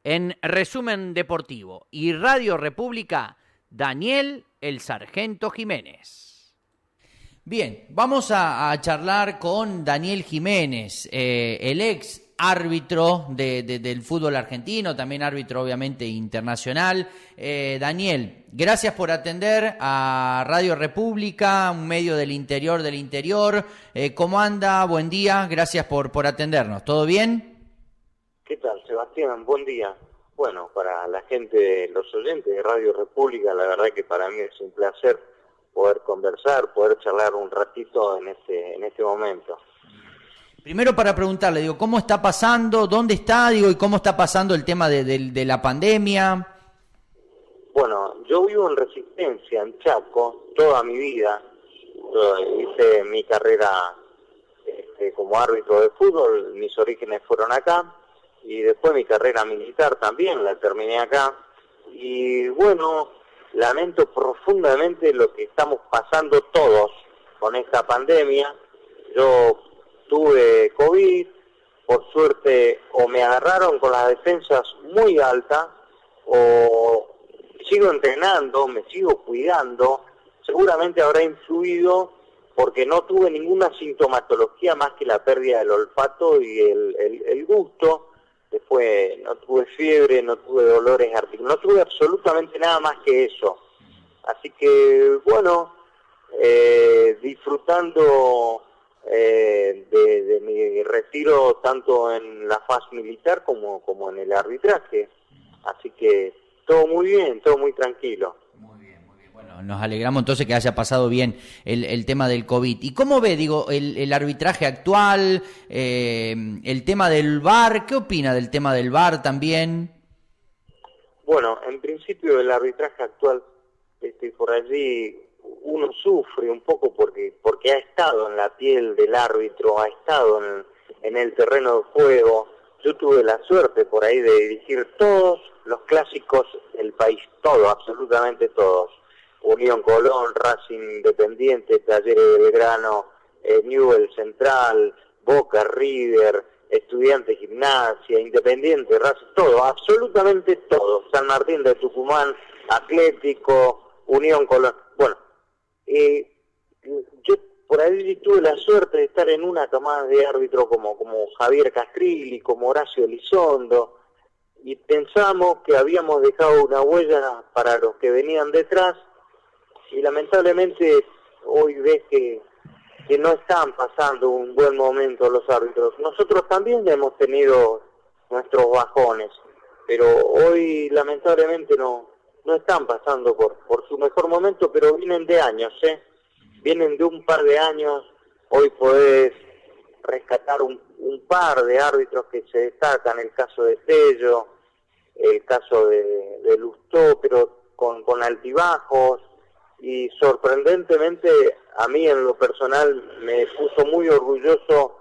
En Resumen Deportivo y Radio República, Daniel el Sargento Jiménez. Bien, vamos a charlar con Daniel Jiménez, el ex árbitro del fútbol argentino, también árbitro obviamente internacional. Daniel, gracias por atender a Radio República, un medio del interior del interior. ¿Cómo anda? Buen día, gracias por atendernos. ¿Todo bien? ¿Qué tal, Sebastián? Buen día. Bueno, para la gente, los oyentes de Radio República, la verdad que para mí es un placer poder conversar, poder charlar un ratito en este momento. Primero para preguntarle, ¿cómo está pasando? ¿Dónde está? Y ¿cómo está pasando el tema de la pandemia? Bueno, yo vivo en Resistencia, en Chaco, toda mi vida. Yo hice mi carrera como árbitro de fútbol, mis orígenes fueron acá, y después mi carrera militar también la terminé acá. Y bueno, lamento profundamente lo que estamos pasando todos con esta pandemia. Yo tuve COVID, por suerte o me agarraron con las defensas muy altas o sigo entrenando, me sigo cuidando. Seguramente habrá influido porque no tuve ninguna sintomatología más que la pérdida del olfato y el gusto. Después no tuve fiebre, no tuve dolores articulares, no tuve absolutamente nada más que eso. Así que bueno, disfrutando de mi retiro tanto en la faz militar como en el arbitraje. Así que todo muy bien, todo muy tranquilo. Muy bien, muy bien. Bueno, nos alegramos entonces que haya pasado bien el tema del COVID. ¿Y cómo ve, el arbitraje actual, el tema del VAR? ¿Qué opina del tema del VAR también? Bueno, en principio el arbitraje actual, por allí uno sufre un poco porque ha estado en la piel del árbitro, ha estado en el terreno de juego. Yo tuve la suerte por ahí de dirigir todos los clásicos del país, todos, absolutamente todos. Unión Colón, Racing Independiente, Talleres de Belgrano, Newell's Central, Boca, River, Estudiantes Gimnasia, Independiente, Racing, todo, absolutamente todo. San Martín de Tucumán, Atlético, Unión Colón. Bueno, yo por ahí tuve la suerte de estar en una camada de árbitros como Javier Castrilli, como Horacio Elizondo, y pensamos que habíamos dejado una huella para los que venían detrás, y lamentablemente hoy ves que no están pasando un buen momento los árbitros. Nosotros también hemos tenido nuestros bajones, pero hoy lamentablemente no están pasando por su mejor momento, pero vienen de años, vienen de un par de años. Hoy podés rescatar un par de árbitros que se destacan, el caso de Tello, el caso de Lustó, pero con altibajos, y sorprendentemente a mí en lo personal me puso muy orgulloso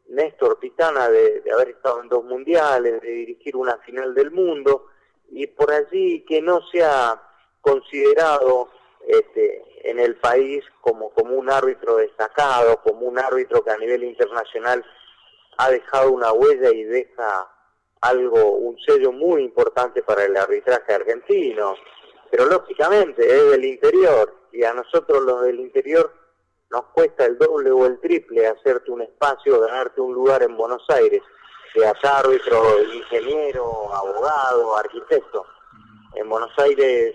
Néstor Pitana de haber estado en 2 mundiales, de dirigir una final del mundo, y por allí que no sea considerado en el país como un árbitro destacado, como un árbitro que a nivel internacional ha dejado una huella y deja un sello muy importante para el arbitraje argentino. Pero lógicamente es del interior, y a nosotros los del interior nos cuesta el doble o el triple hacerte un espacio, ganarte un lugar en Buenos Aires, seas árbitro, ingeniero, abogado, arquitecto. En Buenos Aires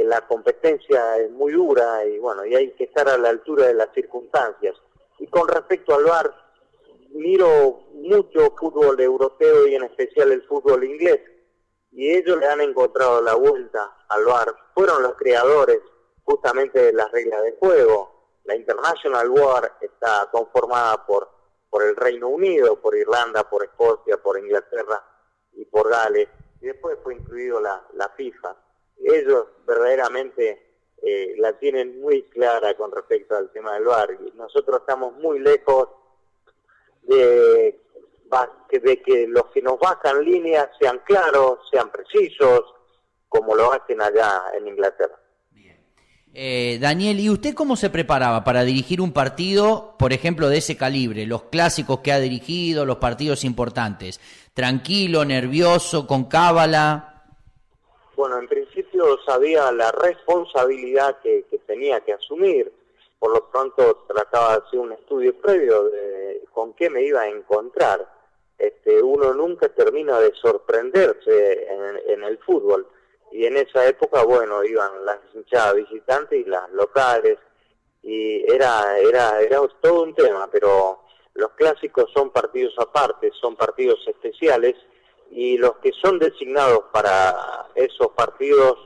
la competencia es muy dura y bueno, y hay que estar a la altura de las circunstancias. Y con respecto al VAR, miro mucho fútbol europeo y en especial el fútbol inglés, y ellos le han encontrado la vuelta al VAR. Fueron los creadores justamente de las reglas de juego. La International VAR está conformada por el Reino Unido, por Irlanda, por Escocia, por Inglaterra y por Gales, y después fue incluido la FIFA. Ellos verdaderamente la tienen muy clara con respecto al tema del VAR, y nosotros estamos muy lejos de que los que nos bajan líneas sean claros, sean precisos, como lo hacen allá en Inglaterra. Bien. Daniel, ¿y usted cómo se preparaba para dirigir un partido, por ejemplo, de ese calibre? Los clásicos que ha dirigido, los partidos importantes. ¿Tranquilo, nervioso, con cábala? Bueno, en principio sabía la responsabilidad que tenía que asumir. Por lo pronto trataba de hacer un estudio previo de con qué me iba a encontrar. Uno nunca termina de sorprenderse en el fútbol. Y en esa época, bueno, iban las hinchadas visitantes y las locales, y era todo un tema, pero los clásicos son partidos aparte, son partidos especiales, y los que son designados para esos partidos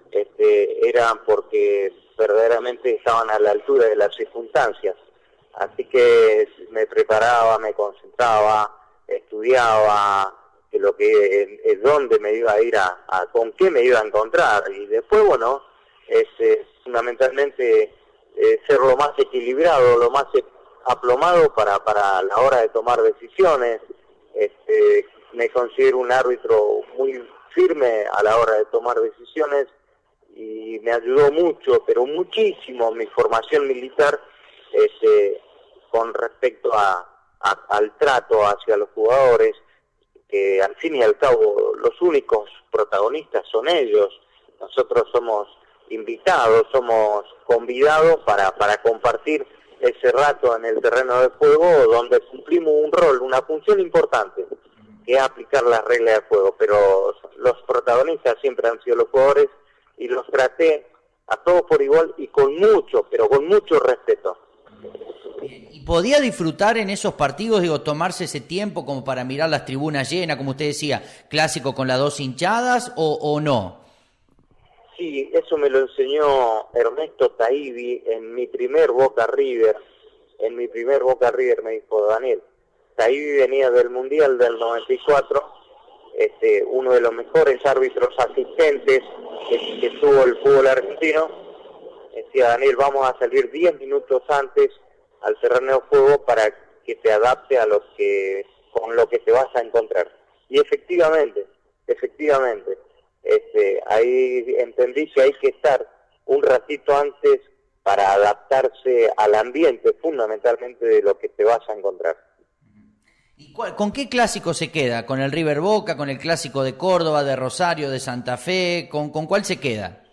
eran porque verdaderamente estaban a la altura de las circunstancias. Así que me preparaba, me concentraba, estudiaba dónde me iba a ir con qué me iba a encontrar, y después, bueno, fundamentalmente ser lo más equilibrado, lo más aplomado para la hora de tomar decisiones. Me considero un árbitro muy firme a la hora de tomar decisiones, y me ayudó mucho, pero muchísimo, mi formación militar con respecto al trato hacia los jugadores, que al fin y al cabo los únicos protagonistas son ellos. Nosotros somos invitados, somos convidados para compartir ese rato en el terreno de juego, donde cumplimos un rol, una función importante, que es aplicar las reglas de juego, pero los protagonistas siempre han sido los jugadores, y los traté a todos por igual y con mucho, pero con mucho respeto. ¿Y podía disfrutar en esos partidos, digo, tomarse ese tiempo como para mirar las tribunas llenas, como usted decía, clásico con las dos hinchadas, o no? Sí, eso me lo enseñó Ernesto Taibi en mi primer Boca River. En mi primer Boca River me dijo: Daniel, Taibi venía del Mundial del 94, uno de los mejores árbitros asistentes que tuvo el fútbol argentino. Decía: Daniel, vamos a salir 10 minutos antes al terreno de juego para que te adapte con lo que te vas a encontrar. Y efectivamente, ahí entendí que hay que estar un ratito antes para adaptarse al ambiente, fundamentalmente, de lo que te vas a encontrar. ¿Y con qué clásico se queda? ¿Con el River Boca, con el clásico de Córdoba, de Rosario, de Santa Fe? ¿Con cuál se queda?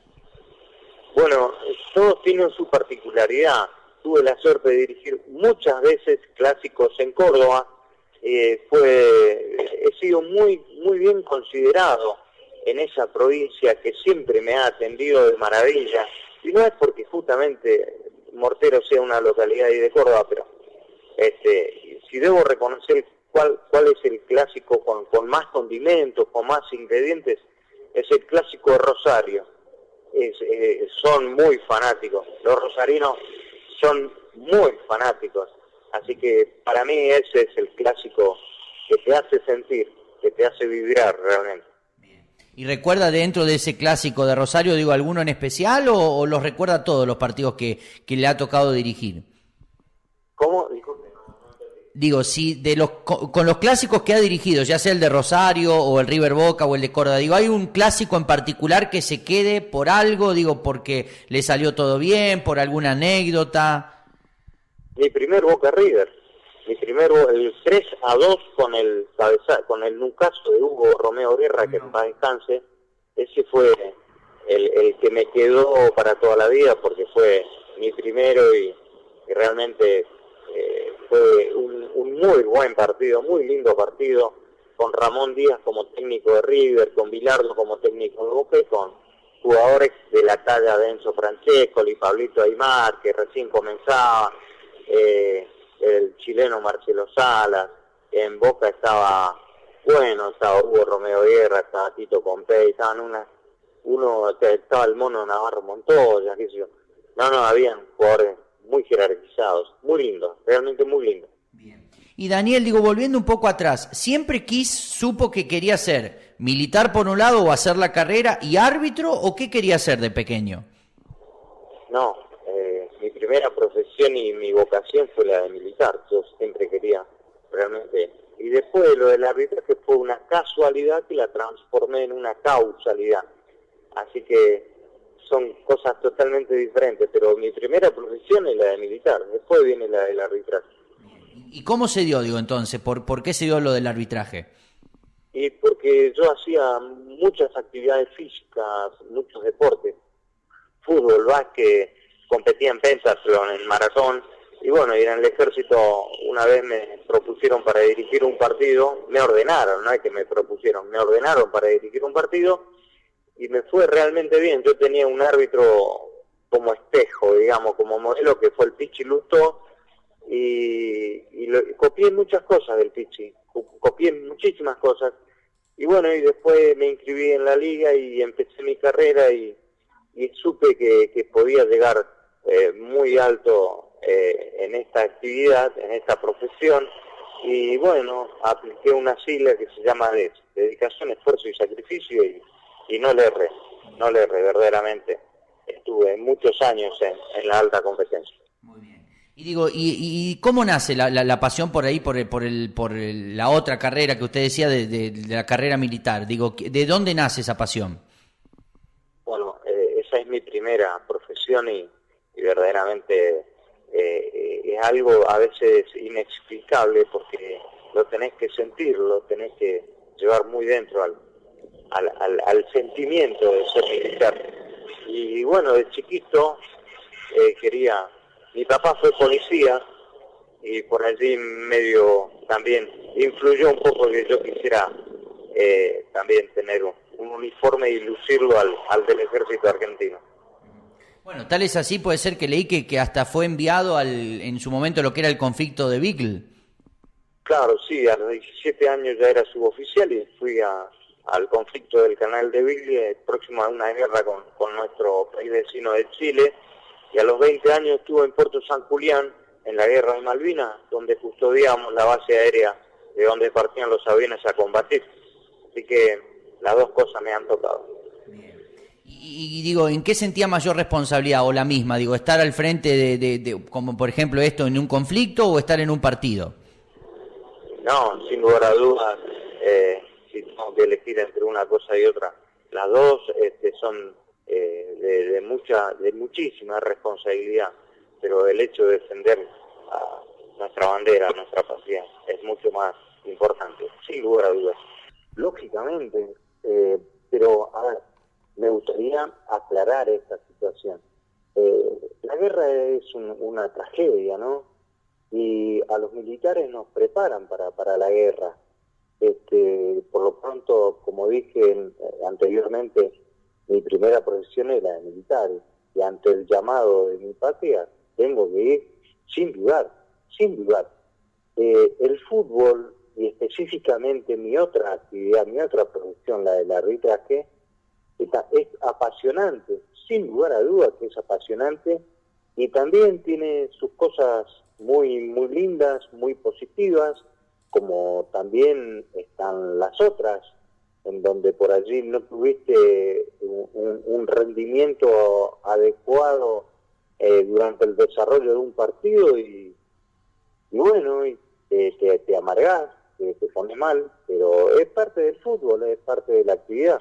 Bueno, todos tienen su particularidad. Tuve la suerte de dirigir muchas veces clásicos en Córdoba. He sido muy bien considerado en esa provincia, que siempre me ha atendido de maravilla. Y no es porque justamente Mortero sea una localidad ahí de Córdoba, pero si debo reconocer cuál es el clásico con más condimentos, con más ingredientes, es el clásico de Rosario. Son muy fanáticos, los rosarinos son muy fanáticos, así que para mí ese es el clásico que te hace sentir, que te hace vibrar realmente. ¿Y recuerda dentro de ese clásico de Rosario, digo, alguno en especial, o los recuerda todos los partidos que le ha tocado dirigir? ¿Cómo? Disculpe. Digo, si con los clásicos que ha dirigido, ya sea el de Rosario o el River Boca o el de Córdoba, digo, ¿hay un clásico en particular que se quede por algo, digo, porque le salió todo bien, por alguna anécdota? Mi primer Boca River, el 3-2 con el nucazo de Hugo Romeo Guerra, que en paz descanse. Ese fue el que me quedó para toda la vida, porque fue mi primero, y realmente fue un muy buen partido, muy lindo partido, con Ramón Díaz como técnico de River, con Bilardo como técnico de Boca, y con jugadores de la talla de Enzo Francescoli, Pablito Aymar, que recién comenzaba, el chileno Marcelo Salas. En Boca estaba Hugo Romeo Guerra, estaba Tito Pompey, estaba el Mono Navarro Montoya, qué sé yo. No, habían jugadores muy jerarquizados, muy lindos, realmente muy lindos. Bien. Y Daniel, digo, volviendo un poco atrás, ¿siempre supo que quería ser militar por un lado, o hacer la carrera, y árbitro, o qué quería ser de pequeño? No, mi primera profesión y mi vocación fue la de militar. Yo siempre quería realmente. Y después lo del arbitraje fue una casualidad que la transformé en una causalidad. Así que son cosas totalmente diferentes, pero mi primera profesión es la de militar, después viene la del arbitraje. ¿Y cómo se dio, digo, entonces? ¿Por qué se dio lo del arbitraje? Y porque yo hacía muchas actividades físicas, muchos deportes, fútbol, básquet, competía en pentatlón, en maratón, y bueno, y en el ejército una vez me propusieron para dirigir un partido, me ordenaron, no es que me propusieron, me ordenaron para dirigir un partido, y me fue realmente bien. Yo tenía un árbitro como espejo, digamos, como modelo, que fue el Pichi Lustó, copié muchas cosas del Pichi, copié muchísimas cosas, y bueno, y después me inscribí en la liga y empecé mi carrera y supe que podía llegar muy alto en esta actividad, en esta profesión, y bueno, apliqué una sigla que se llama DES, Dedicación, Esfuerzo y Sacrificio, y no le erré, verdaderamente. Estuve muchos años en la alta competencia. Muy bien. Y digo, ¿y cómo nace la pasión por ahí, la otra carrera que usted decía de la carrera militar? Digo, ¿de dónde nace esa pasión? Bueno, esa es mi primera profesión y verdaderamente es algo a veces inexplicable porque lo tenés que sentir, lo tenés que llevar muy dentro al sentimiento de ser militar. Y bueno, de chiquito mi papá fue policía y por allí medio también influyó un poco que yo quisiera también tener un uniforme y lucirlo al del ejército argentino. Bueno, tal es así, puede ser que leí que hasta fue enviado en su momento lo que era el conflicto de Beagle. Claro, sí, a los 17 años ya era suboficial y fui al conflicto del Canal de Beagle, próximo a una guerra con nuestro país vecino de Chile, y a los 20 años estuve en Puerto San Julián, en la guerra de Malvinas, donde custodiábamos la base aérea de donde partían los aviones a combatir. Así que las dos cosas me han tocado. Bien. Y digo, ¿en qué sentía mayor responsabilidad o la misma? Digo, ¿estar al frente como por ejemplo esto, en un conflicto o estar en un partido? No, sin lugar a dudas, si tengo que elegir entre una cosa y otra, las dos son de muchísima responsabilidad, pero el hecho de defender a nuestra bandera, a nuestra patria, es mucho más importante, sin lugar a dudas. Lógicamente, pero a ver, me gustaría aclarar esta situación. La guerra es una tragedia, ¿no? Y a los militares nos preparan para la guerra. Por lo pronto, como dije anteriormente, mi primera profesión es la de militar, y ante el llamado de mi patria tengo que ir sin dudar, sin dudar. El fútbol, y específicamente mi otra actividad, mi otra profesión, la del arbitraje, es apasionante, sin lugar a dudas que es apasionante, y también tiene sus cosas muy, muy lindas, muy positivas, como también están las otras, en donde por allí no tuviste un rendimiento adecuado durante el desarrollo de un partido y bueno, te amargás, te pone mal, pero es parte del fútbol, es parte de la actividad.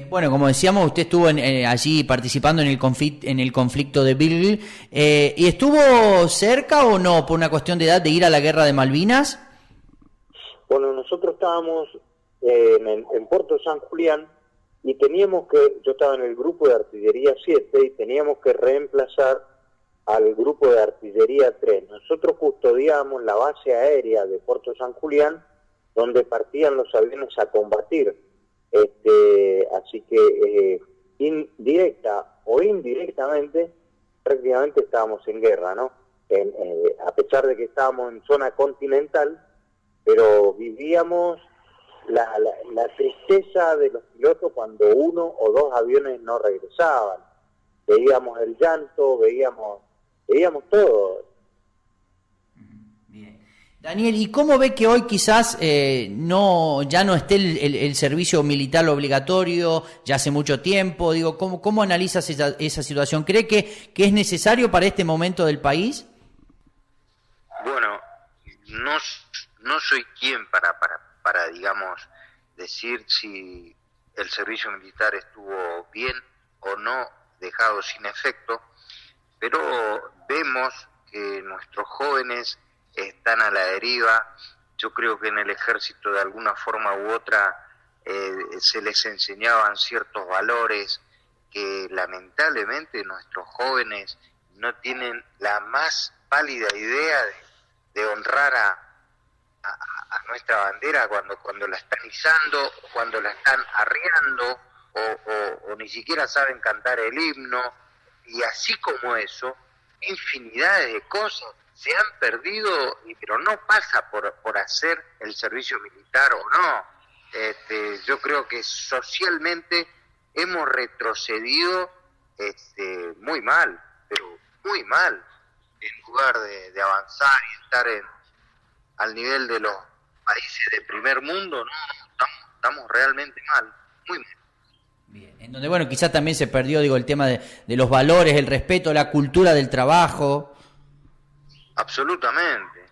Bueno, como decíamos, usted estuvo allí participando en el conflicto de Beagle, ¿y estuvo cerca o no, por una cuestión de edad, de ir a la guerra de Malvinas? Bueno, nosotros estábamos en Puerto San Julián y yo estaba en el grupo de artillería 7 y teníamos que reemplazar al grupo de artillería 3. Nosotros custodiábamos la base aérea de Puerto San Julián, donde partían los aviones a combatir. Así que directa o indirectamente prácticamente estábamos en guerra, ¿no? A pesar de que estábamos en zona continental, pero vivíamos la tristeza de los pilotos cuando uno o dos aviones no regresaban. Veíamos el llanto, veíamos todo. Bien. Daniel, ¿y cómo ve que hoy quizás ya no esté el servicio militar obligatorio ya hace mucho tiempo? Digo, ¿cómo analizas esa situación? ¿Cree que es necesario para este momento del país? Bueno, no soy quien para digamos, decir si el servicio militar estuvo bien o no dejado sin efecto, pero vemos que nuestros jóvenes están a la deriva. Yo creo que en el ejército de alguna forma u otra se les enseñaban ciertos valores que lamentablemente nuestros jóvenes no tienen la más pálida idea de honrar a nuestra bandera cuando la están izando, cuando la están arriando, o ni siquiera saben cantar el himno, y así como eso, infinidades de cosas se han perdido, pero no pasa por hacer el servicio militar o no. Yo creo que socialmente hemos retrocedido muy mal, pero muy mal, en lugar de avanzar y estar al nivel de los países de primer mundo. No, estamos realmente mal, muy mal. Bien, en donde, bueno, quizás también se perdió, digo, el tema de los valores, el respeto, la cultura del trabajo. Absolutamente,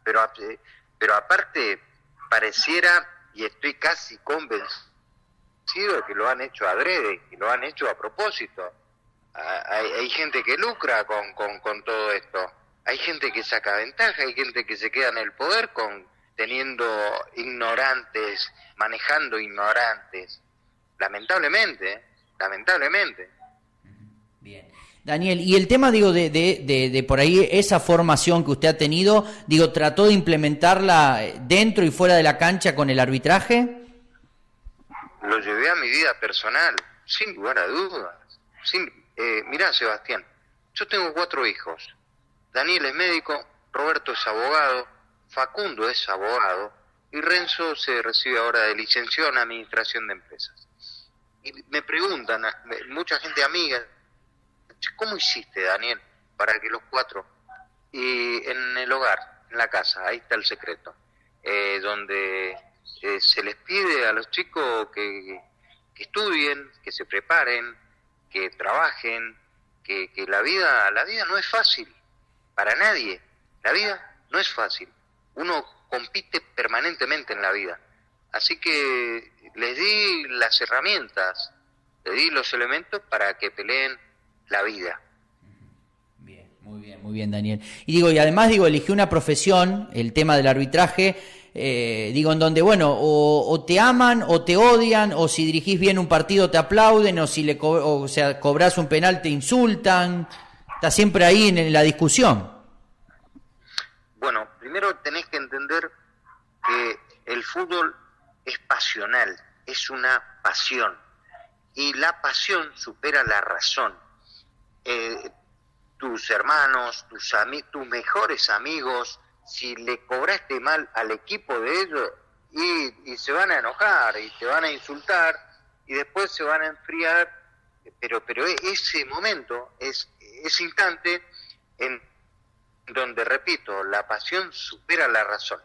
pero aparte pareciera, y estoy casi convencido que lo han hecho adrede, que lo han hecho a propósito. Hay gente que lucra con todo esto, hay gente que saca ventaja, hay gente que se queda en el poder teniendo ignorantes, manejando ignorantes, lamentablemente. Bien. Daniel, y el tema, digo, de por ahí esa formación que usted ha tenido, digo, ¿trató de implementarla dentro y fuera de la cancha con el arbitraje? Lo llevé a mi vida personal, sin lugar a dudas. Mirá, Sebastián, yo tengo 4 hijos. Daniel es médico, Roberto es abogado, Facundo es abogado y Renzo se recibe ahora de licenciado en Administración de Empresas. Y me preguntan, mucha gente amiga, ¿cómo hiciste, Daniel, para que los 4, y en el hogar, en la casa, ahí está el secreto, donde se les pide a los chicos que estudien, que se preparen, que trabajen, que la vida no es fácil, para nadie, la vida no es fácil, uno compite permanentemente en la vida, así que les di las herramientas, les di los elementos para que peleen la vida. Bien, muy bien, Daniel. Y digo, y además, digo, eligió una profesión, el tema del arbitraje, digo, en donde, bueno, o te aman o te odian, o si dirigís bien un partido te aplauden, o si cobrás un penal te insultan, está siempre ahí en la discusión. Bueno, primero tenés que entender que el fútbol es pasional, es una pasión, y la pasión supera la razón. Tus hermanos, tus mejores amigos, si le cobraste mal al equipo de ellos, y se van a enojar, y te van a insultar, y después se van a enfriar, pero ese momento, ese instante, en donde, repito, la pasión supera la razón.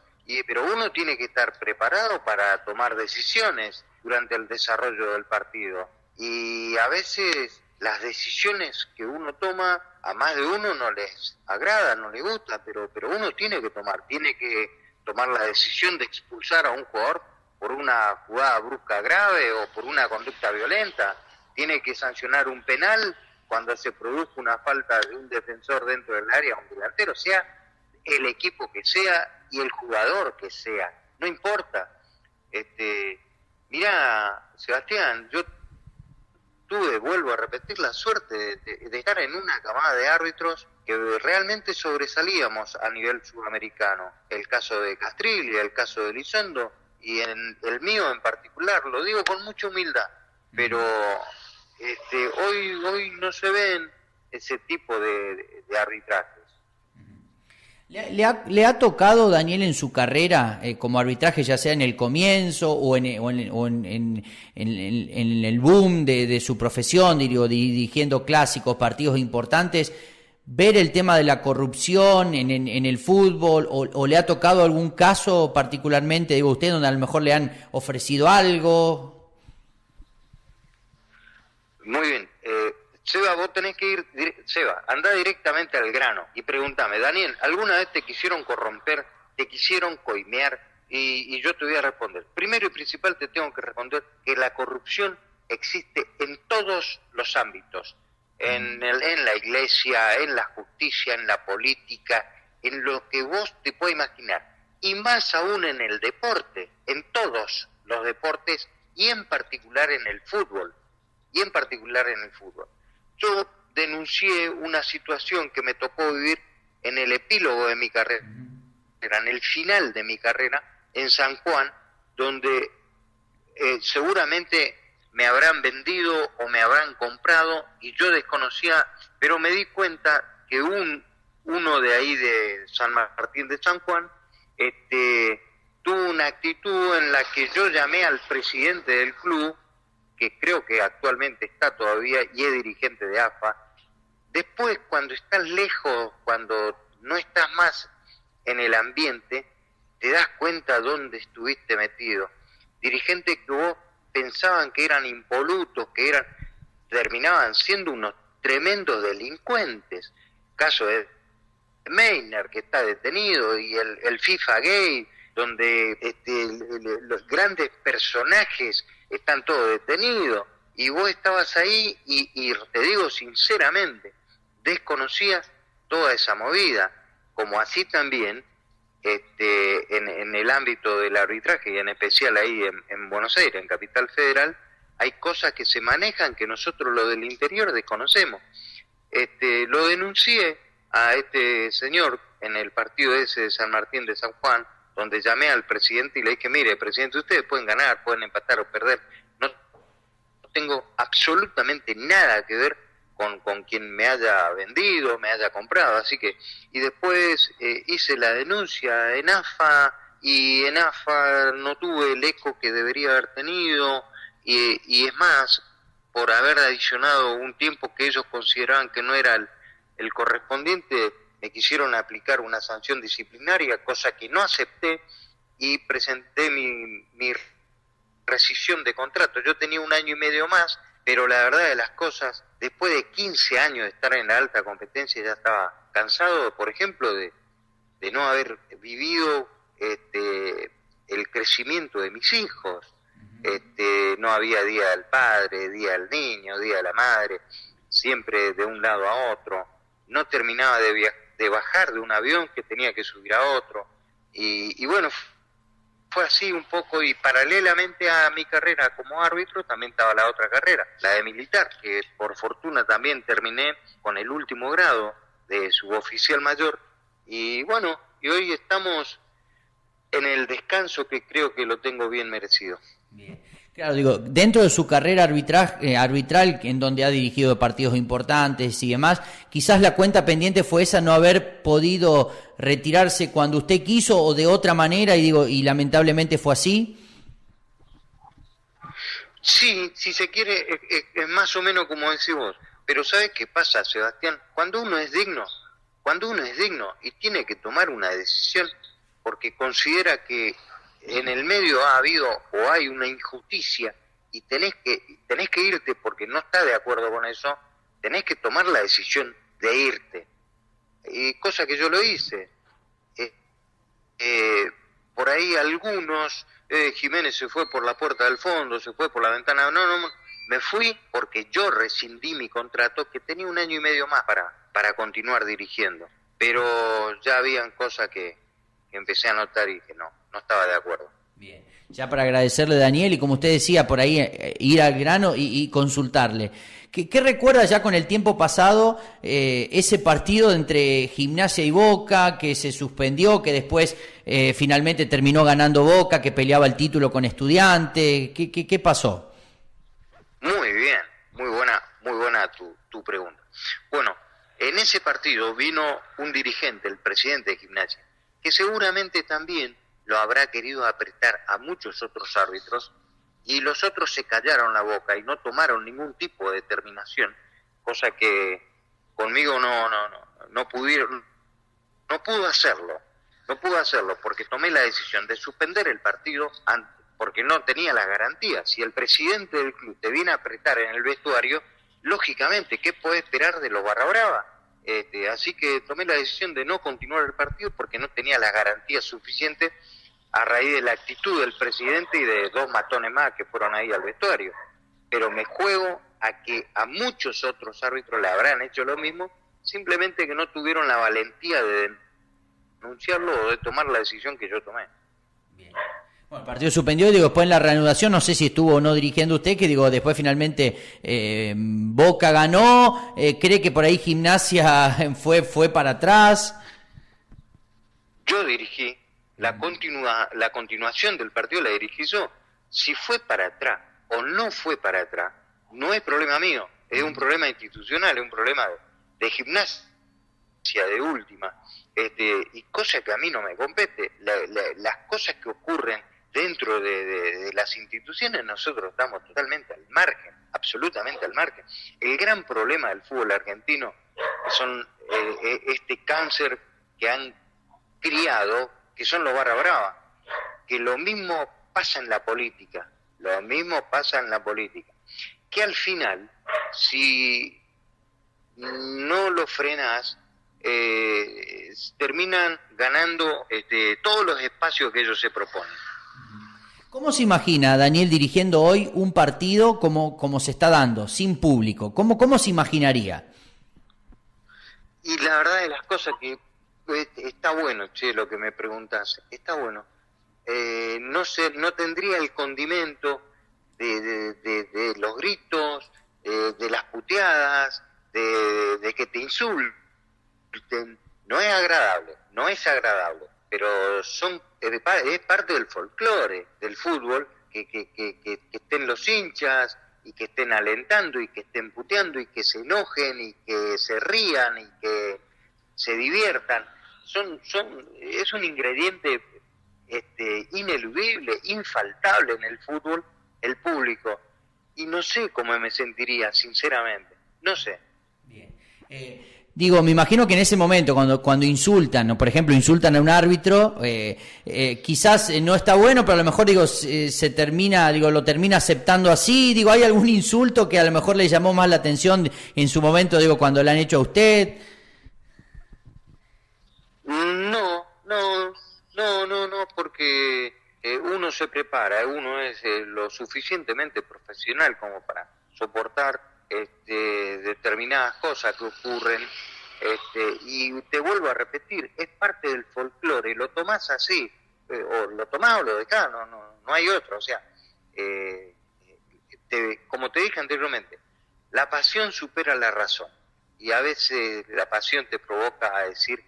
Pero uno tiene que estar preparado para tomar decisiones durante el desarrollo del partido. Y a veces las decisiones que uno toma, a más de uno no les agrada, no les gusta, pero uno tiene que tomar la decisión de expulsar a un jugador por una jugada brusca grave o por una conducta violenta. Tiene que sancionar un penal cuando se produce una falta de un defensor dentro del área, un delantero, sea el equipo que sea y el jugador que sea, no importa. Mirá, Sebastián, yo vuelvo a repetir, la suerte de estar en una camada de árbitros que realmente sobresalíamos a nivel sudamericano. El caso de Castrilli, el caso de Elizondo, y en el mío en particular, lo digo con mucha humildad, pero hoy no se ven ese tipo de arbitrajes. ¿Le ha tocado, Daniel, en su carrera como arbitraje, ya sea en el comienzo o en el boom de su profesión, digo, dirigiendo clásicos, partidos importantes, ver el tema de la corrupción en el fútbol, o le ha tocado algún caso particularmente, digo, usted, donde a lo mejor le han ofrecido algo? Muy bien. Seba, vos tenés que ir, Seba, anda directamente al grano y pregúntame, Daniel, ¿alguna vez te quisieron corromper, te quisieron coimear? Y yo te voy a responder. Primero y principal te tengo que responder que la corrupción existe en todos los ámbitos, en la iglesia, en la justicia, en la política, en lo que vos te puedas imaginar, y más aún en el deporte, en todos los deportes, y en particular en el fútbol, Yo denuncié una situación que me tocó vivir en el epílogo de mi carrera, en el final de mi carrera, en San Juan, donde seguramente me habrán vendido o me habrán comprado y yo desconocía, pero me di cuenta que uno de ahí de San Martín de San Juan tuvo una actitud en la que yo llamé al presidente del club, que creo que actualmente está todavía y es dirigente de AFA. Después, cuando estás lejos, cuando no estás más en el ambiente, te das cuenta dónde estuviste metido. Dirigentes que vos pensaban que eran impolutos, terminaban siendo unos tremendos delincuentes. Caso de Meiner, que está detenido, y el FIFA Gay, donde los grandes personajes están todos detenidos, y vos estabas ahí y te digo sinceramente, desconocías toda esa movida, como así también en el ámbito del arbitraje, y en especial ahí en Buenos Aires, en Capital Federal, hay cosas que se manejan que nosotros los del interior desconocemos. Lo denuncié a este señor en el partido ese de San Martín de San Juan, donde llamé al presidente y le dije, mire, presidente, ustedes pueden ganar, pueden empatar o perder, no tengo absolutamente nada que ver con quien me haya vendido, me haya comprado, así que, y después hice la denuncia en AFA, y en AFA no tuve el eco que debería haber tenido, y es más, por haber adicionado un tiempo que ellos consideraban que no era el correspondiente, me quisieron aplicar una sanción disciplinaria, cosa que no acepté, y presenté mi rescisión de contrato. Yo tenía 1 año y medio más, pero la verdad de las cosas, después de 15 años de estar en la alta competencia, ya estaba cansado, por ejemplo, de no haber vivido el crecimiento de mis hijos. No había día del padre, día del niño, día de la madre, siempre de un lado a otro. No terminaba de bajar de un avión que tenía que subir a otro. Y bueno, fue así un poco, y paralelamente a mi carrera como árbitro también estaba la otra carrera, la de militar, que por fortuna también terminé con el último grado de suboficial mayor. Y bueno, y hoy estamos en el descanso que creo que lo tengo bien merecido. Bien. Claro, digo, dentro de su carrera arbitral, en donde ha dirigido partidos importantes y demás, quizás la cuenta pendiente fue esa, no haber podido retirarse cuando usted quiso o de otra manera, y lamentablemente fue así. Sí, si se quiere, es más o menos como decís vos. Pero ¿sabes qué pasa, Sebastián? Cuando uno es digno y tiene que tomar una decisión porque considera que en el medio ha habido o hay una injusticia y tenés que irte porque no estás de acuerdo con eso, tenés que tomar la decisión de irte. Y cosa que yo lo hice. Por ahí algunos, Jiménez se fue por la puerta del fondo, se fue por la ventana. No, me fui porque yo rescindí mi contrato, que tenía 1 año y medio más para continuar dirigiendo. Pero ya habían cosas que empecé a notar y que no estaba de acuerdo. Bien, ya para agradecerle, Daniel, y como usted decía, por ahí ir al grano y consultarle. ¿Qué recuerda ya con el tiempo pasado ese partido entre Gimnasia y Boca, que se suspendió, que después finalmente terminó ganando Boca, que peleaba el título con Estudiantes? ¿Qué pasó? Muy bien, muy buena tu pregunta. Bueno, en ese partido vino un dirigente, el presidente de Gimnasia, que seguramente también lo habrá querido apretar a muchos otros árbitros, y los otros se callaron la boca y no tomaron ningún tipo de determinación, cosa que conmigo no pudo hacerlo porque tomé la decisión de suspender el partido porque no tenía las garantías. Si el presidente del club te viene a apretar en el vestuario, lógicamente, ¿qué podés esperar de los barra brava? Así que tomé la decisión de no continuar el partido porque no tenía las garantías suficientes a raíz de la actitud del presidente y de 2 matones más que fueron ahí al vestuario. pero me juego a que a muchos otros árbitros le habrán hecho lo mismo, simplemente que no tuvieron la valentía de denunciarlo o de tomar la decisión que yo tomé. Bien. Bueno, el partido suspendió, digo, después en la reanudación, no sé si estuvo o no dirigiendo usted, que digo, después finalmente Boca ganó, ¿cree que por ahí Gimnasia fue para atrás? Yo dirigí, la continuación del partido la dirigí yo. Si fue para atrás o no fue para atrás, no es problema mío, es un problema institucional, es un problema de Gimnasia de última, y cosa que a mí no me compete. Las cosas que ocurren dentro de las instituciones, nosotros estamos totalmente al margen, absolutamente al margen. El gran problema del fútbol argentino son este cáncer que han criado, que son los barra brava, que lo mismo pasa en la política, que al final, si no lo frenas, terminan ganando todos los espacios que ellos se proponen. ¿Cómo se imagina Daniel dirigiendo hoy un partido como se está dando, sin público? ¿Cómo se imaginaría? Y la verdad de las cosas que está bueno, lo que me preguntas, está bueno. No tendría el condimento de los gritos, de las puteadas, de que te insulten. No es agradable, pero es parte del folclore del fútbol que estén los hinchas y que estén alentando y que estén puteando y que se enojen y que se rían y que se diviertan. Es un ingrediente ineludible, infaltable en el fútbol, el público, y no sé cómo me sentiría, sinceramente, no sé. Bien. Digo, me imagino que en ese momento, cuando insultan, o por ejemplo insultan a un árbitro, quizás no está bueno, pero a lo mejor lo termina aceptando así. Digo, ¿hay algún insulto que a lo mejor le llamó más la atención en su momento, cuando le han hecho a usted? No, porque uno se prepara, uno es lo suficientemente profesional como para soportar determinadas cosas que ocurren, y te vuelvo a repetir, es parte del folclore, lo tomás así, o lo tomás o lo dejás, no hay otro, o sea, como te dije anteriormente, la pasión supera la razón, y a veces la pasión te provoca a decir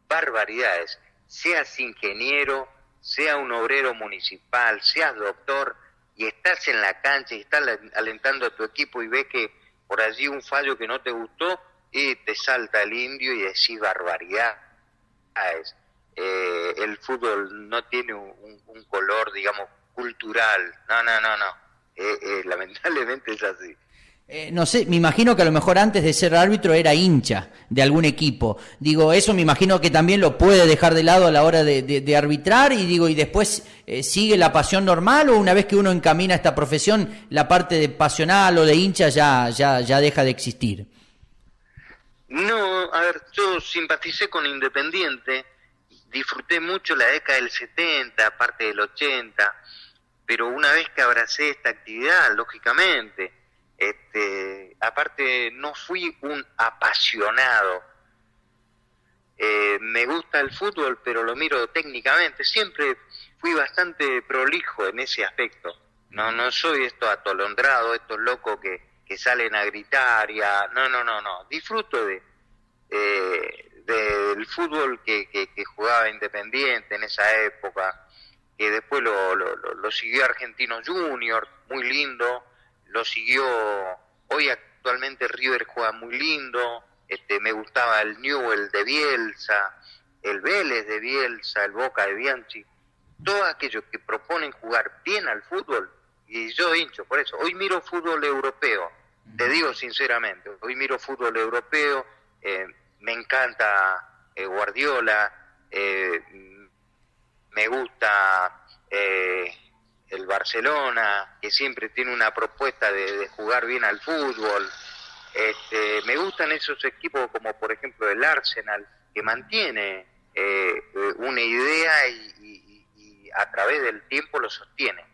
barbaridades, seas ingeniero, sea un obrero municipal, seas doctor, y estás en la cancha y estás alentando a tu equipo y ves que por allí un fallo que no te gustó y te salta el indio y decís barbaridades. El fútbol no tiene un color, digamos, cultural. No. Lamentablemente es así. No sé, me imagino que a lo mejor antes de ser árbitro era hincha de algún equipo. Digo, eso me imagino que también lo puede dejar de lado a la hora de arbitrar y después sigue la pasión normal, o una vez que uno encamina esta profesión, la parte de pasional o de hincha ya deja de existir. No, a ver, yo simpaticé con Independiente, disfruté mucho la década del 70, parte del 80, pero una vez que abracé esta actividad, lógicamente, aparte no fui un apasionado, me gusta el fútbol pero lo miro técnicamente, siempre fui bastante prolijo en ese aspecto, no soy estos atolondrados, estos locos que salen a gritar no, disfruto del fútbol que jugaba Independiente en esa época, que después lo siguió Argentinos Juniors, muy lindo, lo siguió, hoy actualmente River juega muy lindo, me gustaba el Newell de Bielsa, el Vélez de Bielsa, el Boca de Bianchi, todos aquellos que proponen jugar bien al fútbol, y yo hincho por eso. Hoy miro fútbol europeo, te digo sinceramente, hoy miro fútbol europeo, me encanta Guardiola, me gusta el Barcelona, que siempre tiene una propuesta de jugar bien al fútbol. Me gustan esos equipos como por ejemplo el Arsenal, que mantiene una idea y a través del tiempo lo sostiene.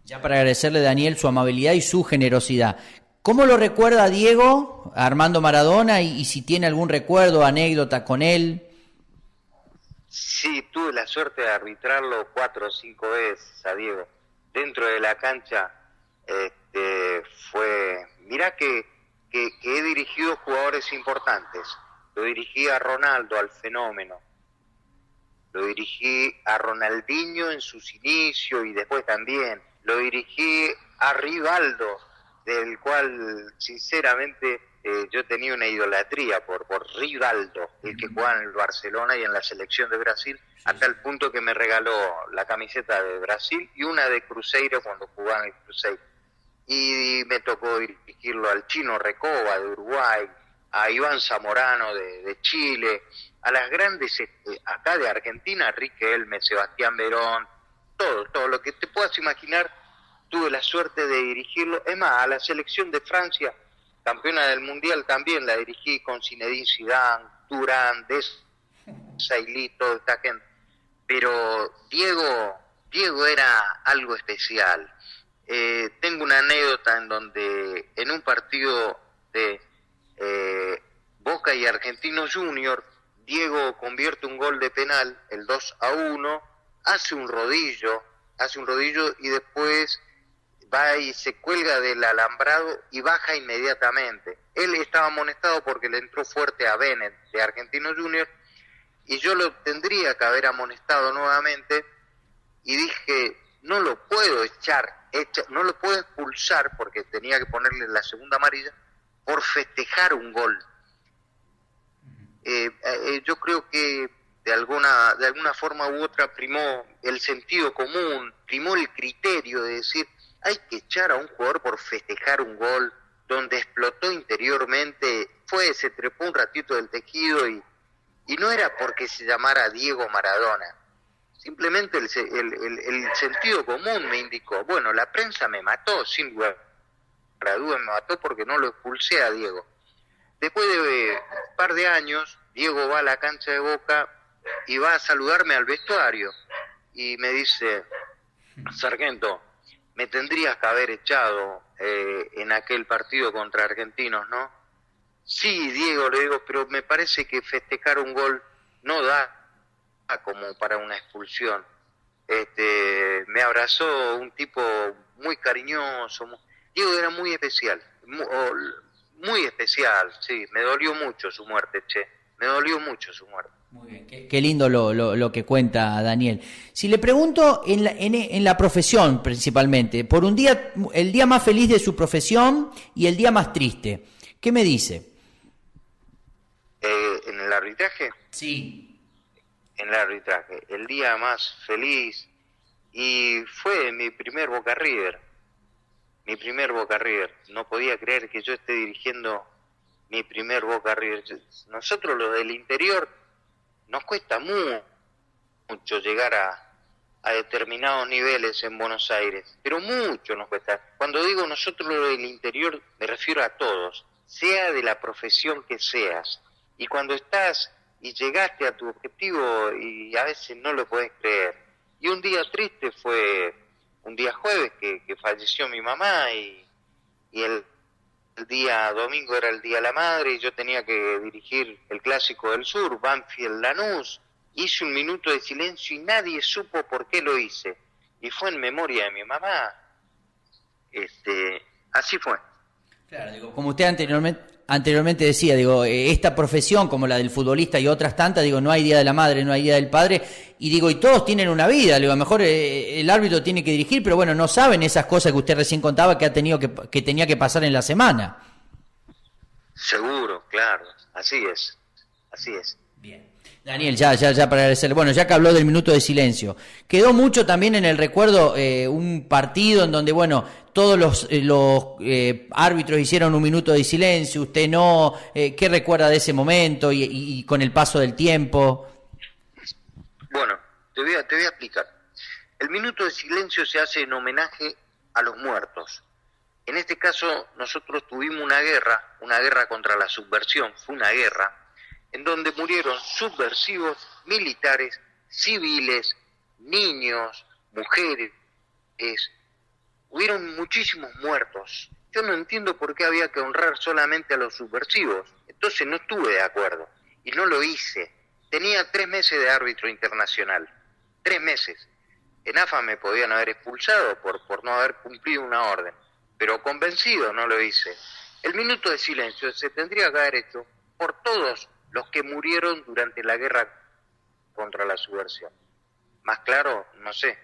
Ya para agradecerle, Daniel, su amabilidad y su generosidad. ¿Cómo lo recuerda Diego Armando Maradona y si tiene algún recuerdo, anécdota con él? Sí, tuve la suerte de arbitrarlo 4 o 5 veces a Diego. Dentro de la cancha mirá que he dirigido jugadores importantes. Lo dirigí a Ronaldo, al Fenómeno. Lo dirigí a Ronaldinho en sus inicios y después también. Lo dirigí a Rivaldo, del cual sinceramente yo tenía una idolatría por Rivaldo, el que jugaba en el Barcelona y en la selección de Brasil, hasta el punto que me regaló la camiseta de Brasil y una de Cruzeiro cuando jugaba en el Cruzeiro. Y me tocó dirigirlo al Chino Recoba de Uruguay, a Iván Zamorano de Chile, a las grandes acá de Argentina, Riquelme, Sebastián Verón, todo lo que te puedas imaginar, tuve la suerte de dirigirlo. Es más, a la selección de Francia, campeona del Mundial, también la dirigí con Zinedine Zidane, Durán, Sailito, esta gente. Pero Diego era algo especial. Tengo una anécdota en donde en un partido de Boca y Argentinos Junior, Diego convierte un gol de penal, el 2-1, hace un rodillo y después va y se cuelga del alambrado y baja inmediatamente. Él estaba amonestado porque le entró fuerte a Bennett de Argentinos Junior y yo lo tendría que haber amonestado nuevamente y dije, no lo puedo no lo puedo expulsar porque tenía que ponerle la segunda amarilla por festejar un gol. Yo creo que de alguna forma u otra primó el sentido común, primó el criterio de decir, hay que echar a un jugador por festejar un gol, donde explotó interiormente, se trepó un ratito del tejido y no era porque se llamara Diego Maradona. Simplemente el sentido común me indicó, bueno, la prensa me mató, sin lugar a dudas me mató porque no lo expulsé a Diego. Después de un par de años, Diego va a la cancha de Boca y va a saludarme al vestuario y me dice, sargento, me tendrías que haber echado en aquel partido contra Argentinos, ¿no? Sí, Diego, le digo, pero me parece que festejar un gol no da como para una expulsión. Me abrazó un tipo muy cariñoso. Diego era muy especial, muy especial, sí. Me dolió mucho su muerte, me dolió mucho su muerte. Muy bien, qué lindo lo que cuenta Daniel. Si le pregunto en la profesión principalmente, por un día, el día más feliz de su profesión y el día más triste, ¿qué me dice? ¿En el arbitraje? Sí. En el arbitraje, el día más feliz y fue mi primer Boca River. No podía creer que yo esté dirigiendo mi primer Boca River. Nosotros los del interior nos cuesta mucho llegar a determinados niveles en Buenos Aires, pero mucho nos cuesta. Cuando digo nosotros los del interior me refiero a todos, sea de la profesión que seas. Y cuando estás y llegaste a tu objetivo y a veces no lo podés creer. Y un día triste fue un día jueves que falleció mi mamá y el día domingo era el Día de la Madre y yo tenía que dirigir el Clásico del Sur, Banfield Lanús. Hice un minuto de silencio y nadie supo por qué lo hice. Y fue en memoria de mi mamá. Así fue. Claro, digo, como usted anteriormente decía, digo, esta profesión como la del futbolista y otras tantas, digo, no hay Día de la Madre, no hay Día del Padre, y digo, y todos tienen una vida, digo, a lo mejor el árbitro tiene que dirigir, pero bueno, no saben esas cosas que usted recién contaba que tenía que pasar en la semana. Seguro, claro, así es. Bien. Daniel, ya para agradecerle. Bueno, ya que habló del minuto de silencio, quedó mucho también en el recuerdo un partido en donde, bueno, todos los árbitros hicieron un minuto de silencio, usted no. ¿Qué recuerda de ese momento y con el paso del tiempo? Bueno, te voy a explicar. El minuto de silencio se hace en homenaje a los muertos. En este caso, nosotros tuvimos una guerra contra la subversión, fue una guerra, en donde murieron subversivos, militares, civiles, niños, mujeres, hubieron muchísimos muertos. Yo no entiendo por qué había que honrar solamente a los subversivos. Entonces no estuve de acuerdo y no lo hice. Tenía 3 meses de árbitro internacional. 3 meses. En AFA me podían haber expulsado por no haber cumplido una orden. Pero convencido no lo hice. El minuto de silencio se tendría que haber hecho por todos los que murieron durante la guerra contra la subversión. Más claro, no sé.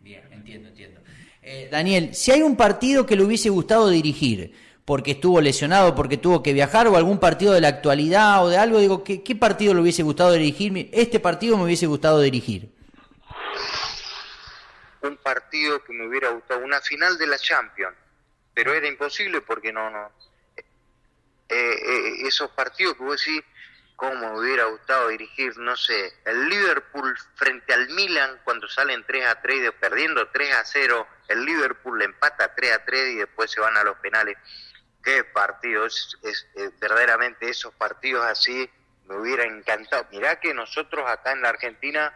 Bien, entiendo. Daniel, si hay un partido que le hubiese gustado dirigir, porque estuvo lesionado, porque tuvo que viajar, o algún partido de la actualidad o de algo, digo, ¿qué partido le hubiese gustado dirigir? Este partido me hubiese gustado dirigir. Un partido que me hubiera gustado, una final de la Champions, pero era imposible porque esos partidos que vos decís, cómo me hubiera gustado dirigir, no sé, el Liverpool frente al Milan cuando salen 3-3 perdiendo 3-0, el Liverpool le empata 3-3 y después se van a los penales. Qué partido, verdaderamente esos partidos así me hubiera encantado. Mirá que nosotros acá en la Argentina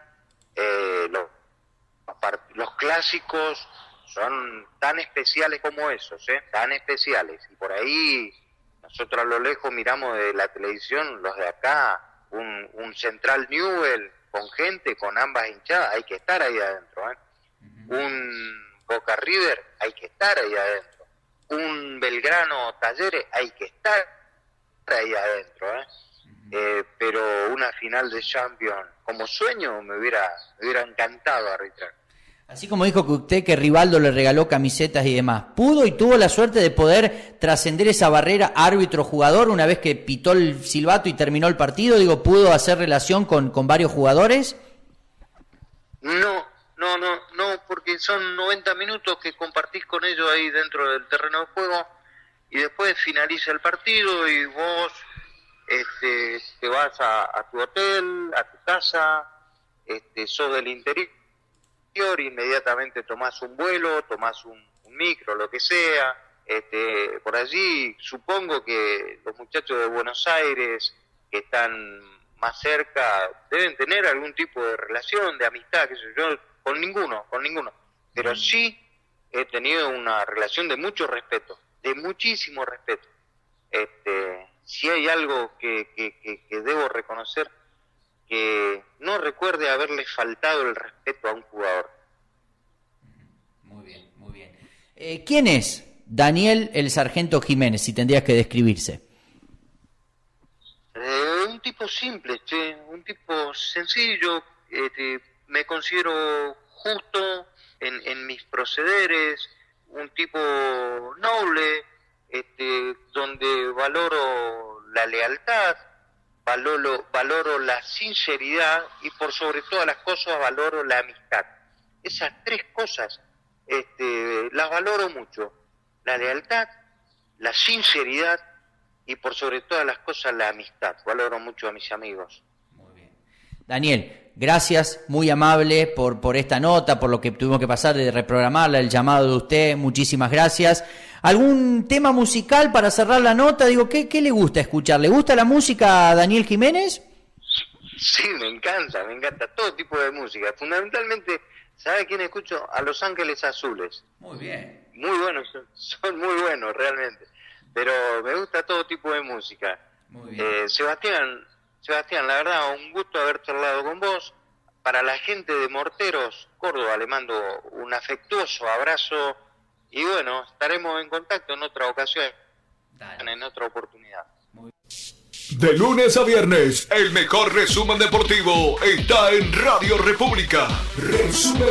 los clásicos son tan especiales como esos, tan especiales, y por ahí nosotros a lo lejos miramos de la televisión, los de acá, un Central Newell con gente, con ambas hinchadas, hay que estar ahí adentro, Un Boca River, hay que estar ahí adentro. Un Belgrano Talleres, hay que estar ahí adentro, pero una final de Champions como sueño me hubiera encantado arbitrar. Así como dijo que usted que Rivaldo le regaló camisetas y demás, ¿pudo y tuvo la suerte de poder trascender esa barrera árbitro-jugador una vez que pitó el silbato y terminó el partido? Digo, ¿pudo hacer relación con varios jugadores? No, porque son 90 minutos que compartís con ellos ahí dentro del terreno de juego y después finaliza el partido y vos te vas a tu hotel, a tu casa, sos del interior, inmediatamente tomás un vuelo, tomás un micro, lo que sea, por allí supongo que los muchachos de Buenos Aires que están más cerca deben tener algún tipo de relación, de amistad, qué sé yo, con ninguno, pero sí he tenido una relación de mucho respeto, de muchísimo respeto. Si hay algo que debo reconocer, que no recuerde haberle faltado el respeto a un jugador. Muy bien. ¿Quién es Daniel el Sargento Jiménez, si tendrías que describirse? Un tipo simple, un tipo sencillo, me considero justo en mis procederes, un tipo noble, donde valoro la lealtad, valoro la sinceridad y por sobre todas las cosas valoro la amistad. Esas 3 cosas las valoro mucho: la lealtad, la sinceridad y por sobre todas las cosas la amistad. Valoro mucho a mis amigos. Muy bien. Daniel, gracias, muy amable por esta nota, por lo que tuvimos que pasar de reprogramarla, el llamado de usted, muchísimas gracias. ¿Algún tema musical para cerrar la nota? Digo, ¿qué le gusta escuchar? ¿Le gusta la música a Daniel Jiménez? Sí, me encanta todo tipo de música. Fundamentalmente, ¿sabe quién escucho? A Los Ángeles Azules. Muy bien. Muy buenos, son muy buenos realmente. Pero me gusta todo tipo de música. Muy bien. Sebastián, la verdad, un gusto haber charlado con vos. Para la gente de Morteros, Córdoba, le mando un afectuoso abrazo. Y bueno, estaremos en contacto en otra ocasión, en otra oportunidad. De lunes a viernes, el mejor resumen deportivo está en Radio República. Resumen